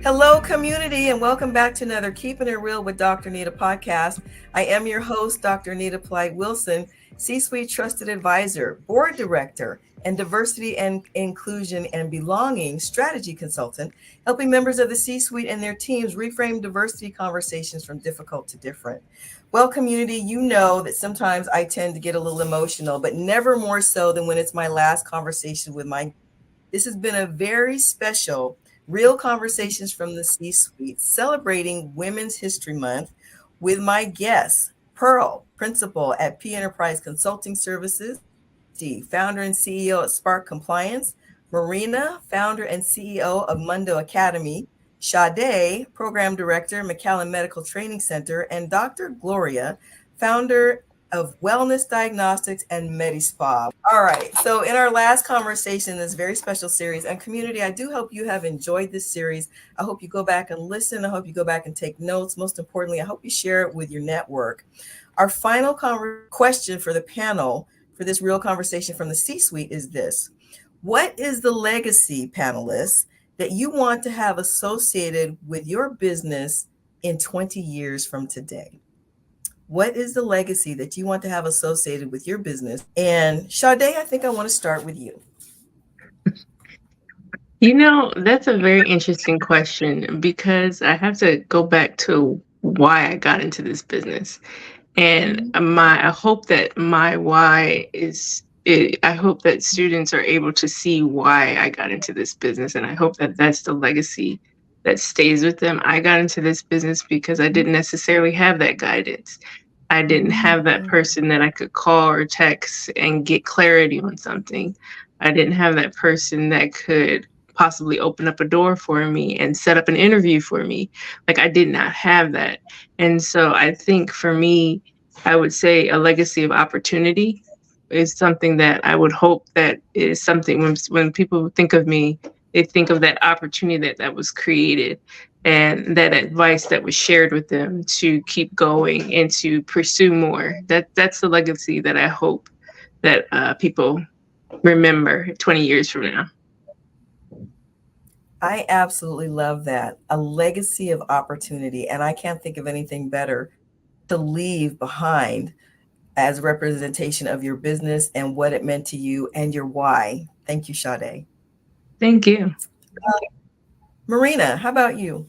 Hello, community, and welcome back to another Keeping It Real with Dr. Nita podcast. I am your host, Dr. Nita Polite Wilson, C-Suite Trusted Advisor, Board Director, and Diversity and Inclusion and Belonging Strategy Consultant, helping members of the C-Suite and their teams reframe diversity conversations from difficult to different. Well, community, you know that sometimes I tend to get a little emotional, but never more so than when it's my last conversation with my. This has been a very special Real Conversations from the C-Suite celebrating Women's History Month with my guests, Pearl, Principal at P Enterprise Consulting Services, Steve, Founder and CEO at Spark Compliance, Marina, Founder and CEO of Mundo Academy, Sade, Program Director, McKallen Medical Training Center, and Dr. Gloria, Founder of Wellness Diagnostics and Medispa. All right. So in our last conversation, this very special series and community, I do hope you have enjoyed this series. I hope you go back and listen. I hope you go back and take notes. Most importantly, I hope you share it with your network. Our final question for the panel for this Real Conversation from the C-Suite is this. What is the legacy, panelists, that you want to have associated with your business in 20 years from today? What is the legacy that you want to have associated with your business? And Sade, I think I want to start with you. That's a very interesting question because I have to go back to why I got into this business. And I hope that my why is, I hope that students are able to see why I got into this business. And I hope that that's the legacy that stays with them. I got into this business because I didn't necessarily have that guidance. I didn't have that person that I could call or text and get clarity on something. I didn't have that person that could possibly open up a door for me and set up an interview for me. Like, I did not have that. And so I think for me, I would say a legacy of opportunity is something that I would hope that is something when people think of me, they think of that opportunity that was created and that advice that was shared with them to keep going and to pursue more. That's the legacy that I hope that people remember 20 years from now. I absolutely love that. A legacy of opportunity. And I can't think of anything better to leave behind as representation of your business and what it meant to you and your why. Thank you, Sade. Thank you. Marina, how about you?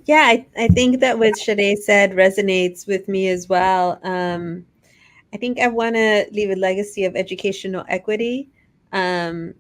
Yeah, I think that what Sade said resonates with me as well. I think I want to leave a legacy of educational equity.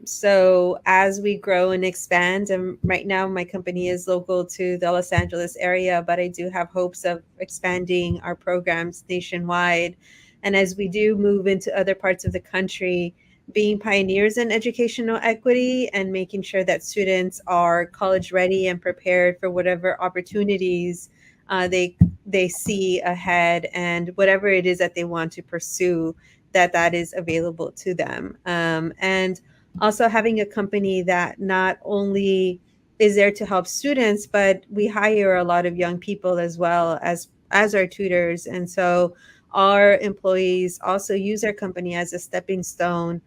So as we grow and expand, and right now my company is local to the Los Angeles area, but I do have hopes of expanding our programs nationwide. And as we do move into other parts of the country, being pioneers in educational equity and making sure that students are college ready and prepared for whatever opportunities they see ahead and whatever it is that they want to pursue, that is available to them. And also having a company that not only is there to help students, but we hire a lot of young people as well as our tutors. And so our employees also use our company as a stepping stone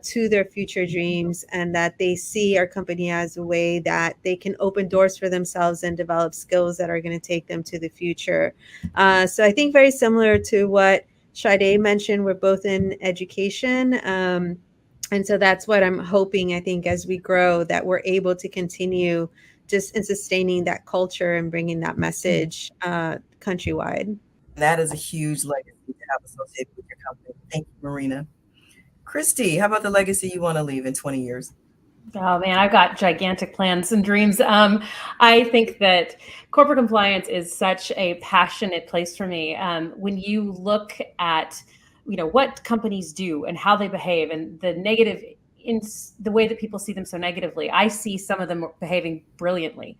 to their future dreams, and that they see our company as a way that they can open doors for themselves and develop skills that are going to take them to the future. So I think very similar to what Sade mentioned, we're both in education. And so that's what I'm hoping, I think, as we grow, that we're able to continue just in sustaining that culture and bringing that message countrywide. That is a huge legacy to have associated with your company. Thank you, Marina. Kristy, how about the legacy you want to leave in 20 years? Oh man, I've got gigantic plans and dreams. I think that corporate compliance is such a passionate place for me. When you look at, what companies do and how they behave and the negative in the way that people see them so negatively, I see some of them behaving brilliantly.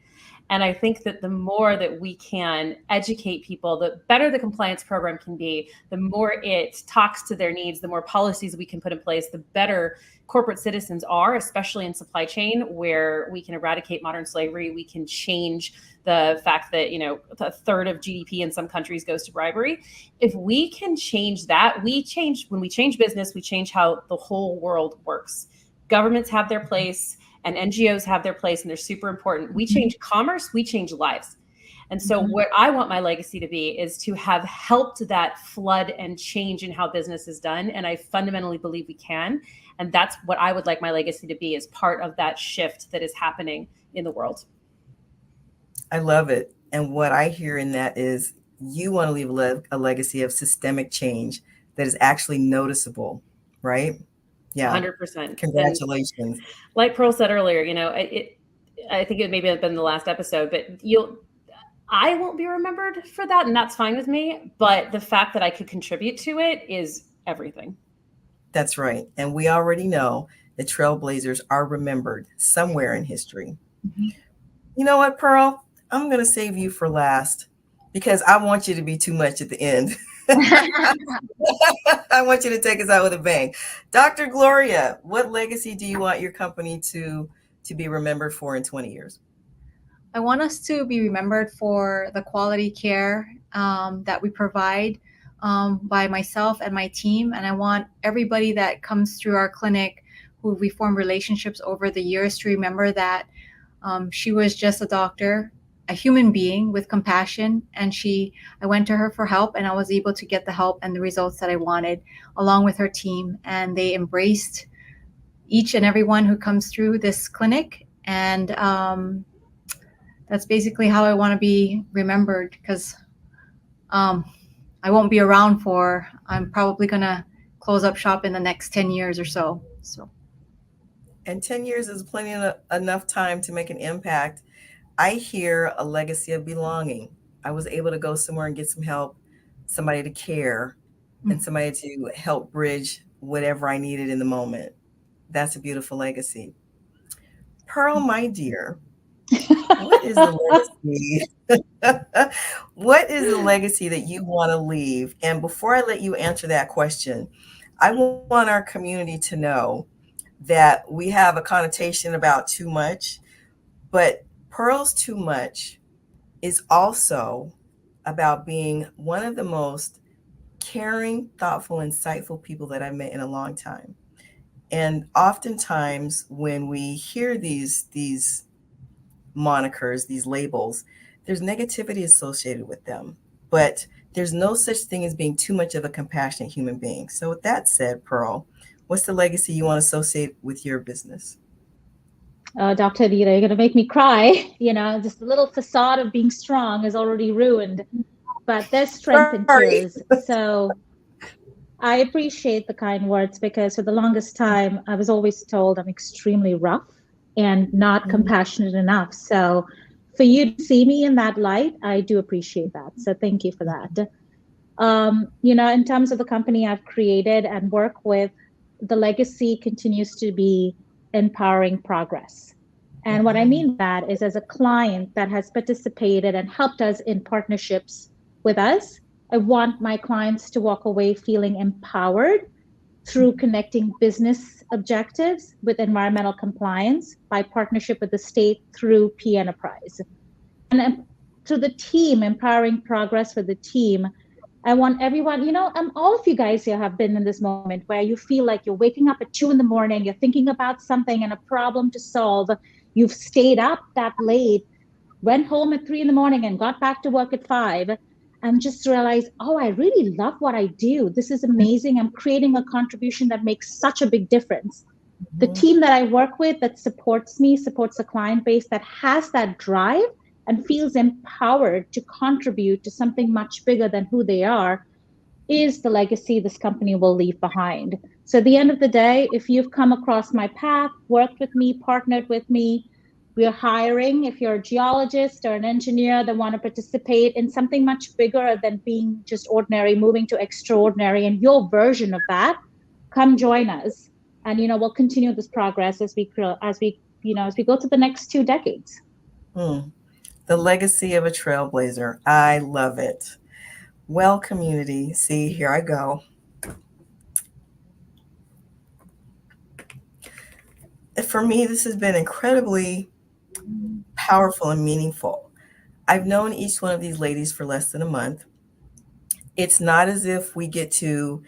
And I think that the more that we can educate people, the better the compliance program can be, the more it talks to their needs, the more policies we can put in place, the better corporate citizens are, especially in supply chain, where we can eradicate modern slavery. We can change the fact that, a third of GDP in some countries goes to bribery. If we can change that, when we change business, we change how the whole world works. Governments have their place. and NGOs have their place and they're super important. We change commerce, we change lives. And so what I want my legacy to be is to have helped that flood and change in how business is done. And I fundamentally believe we can. And that's what I would like my legacy to be, as part of that shift that is happening in the world. I love it. And what I hear in that is you want to leave a legacy of systemic change that is actually noticeable, right? Yeah. 100%. Congratulations. And like Pearl said earlier, I think it maybe have been the last episode, but I won't be remembered for that, and that's fine with me. But the fact that I could contribute to it is everything. That's right. And we already know the trailblazers are remembered somewhere in history. Mm-hmm. You know what, Pearl? I'm going to save you for last because I want you to be too much at the end. I want you to take us out with a bang. Dr. Gloria, what legacy do you want your company to be remembered for in 20 years? I want us to be remembered for the quality care that we provide by myself and my team. And I want everybody that comes through our clinic who we form relationships over the years to remember that she was just a doctor, a human being with compassion. And I went to her for help, and I was able to get the help and the results that I wanted, along with her team. And they embraced each and every one who comes through this clinic. And that's basically how I want to be remembered, because I won't be around I'm probably going to close up shop in the next 10 years or so. And 10 years is plenty enough time to make an impact. I hear a legacy of belonging. I was able to go somewhere and get some help, somebody to care, and somebody to help bridge whatever I needed in the moment. That's a beautiful legacy. Pearl, my dear, what is the legacy? What is the legacy that you want to leave? And before I let you answer that question, I want our community to know that we have a connotation about too much, but Pearl's too much is also about being one of the most caring, thoughtful, insightful people that I've met in a long time. And oftentimes when we hear these monikers, these labels, there's negativity associated with them, but there's no such thing as being too much of a compassionate human being. So with that said, Pearl, what's the legacy you want to associate with your business? Dr. Anita, you're going to make me cry. Just a little facade of being strong is already ruined, but there's strength in tears. So I appreciate the kind words, because for the longest time, I was always told I'm extremely rough and not compassionate enough. So for you to see me in that light, I do appreciate that. So thank you for that. In terms of the company I've created and work with, the legacy continues to be empowering progress. And what I mean by that is, as a client that has participated and helped us in partnerships with us, I want my clients to walk away feeling empowered through connecting business objectives with environmental compliance by partnership with the state through P Enterprise. And through the team, empowering progress with the team, I want everyone, all of you guys here have been in this moment where you feel like you're waking up at 2 a.m, you're thinking about something and a problem to solve. You've stayed up that late, went home at 3 a.m. and got back to work at 5, and just realized, oh, I really love what I do. This is amazing. I'm creating a contribution that makes such a big difference. The team that I work with that supports me, supports a client base that has that drive and feels empowered to contribute to something much bigger than who they are, is the legacy this company will leave behind. So at the end of the day, if you've come across my path, worked with me, partnered with me, we're hiring. If you're a geologist or an engineer that want to participate in something much bigger than being just ordinary, moving to extraordinary, and your version of that, come join us. And we'll continue this progress as we go to the next 2 decades. The legacy of a trailblazer. I love it. Well, community, see, here I go. For me, this has been incredibly powerful and meaningful. I've known each one of these ladies for less than a month. It's not as if we get to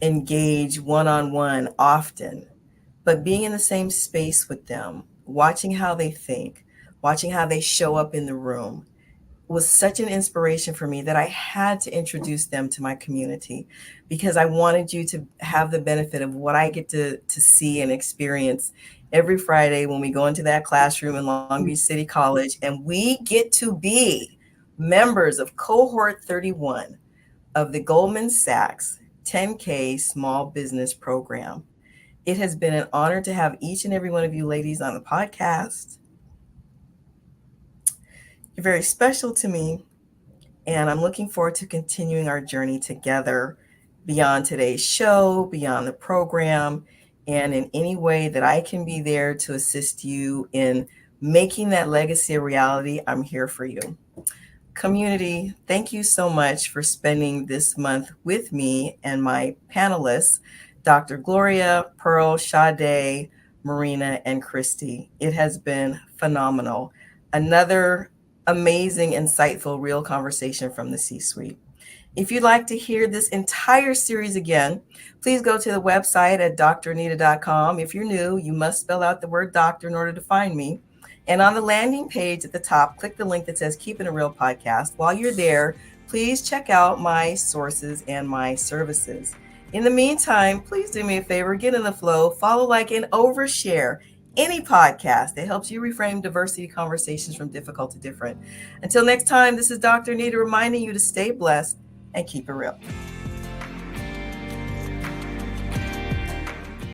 engage one-on-one often, but being in the same space with them, watching how they think, watching how they show up in the room was such an inspiration for me that I had to introduce them to my community, because I wanted you to have the benefit of what I get to see and experience every Friday when we go into that classroom in Long Beach City College, and we get to be members of cohort 31 of the Goldman Sachs 10K Small Business Program. It has been an honor to have each and every one of you ladies on the podcast. You're very special to me, and I'm looking forward to continuing our journey together beyond today's show, beyond the program, and in any way that I can be there to assist you in making that legacy a reality. I'm here for you. Community, thank you so much for spending this month with me and my panelists, Dr. Gloria, Pearl, Sade, Marina, and Kristy. It has been phenomenal. Another amazing, insightful, real conversation from the C-suite. If you'd like to hear this entire series again, please go to the website at drnita.com. If you're new, you must spell out the word doctor in order to find me. And on the landing page at the top, click the link that says Keeping It Real Podcast. While you're there, please check out my sources and my services. In the meantime, please do me a favor, get in the flow, follow, like, and overshare any podcast that helps you reframe diversity conversations from difficult to different. Until next time, this is Dr. Nita reminding you to stay blessed and keep it real.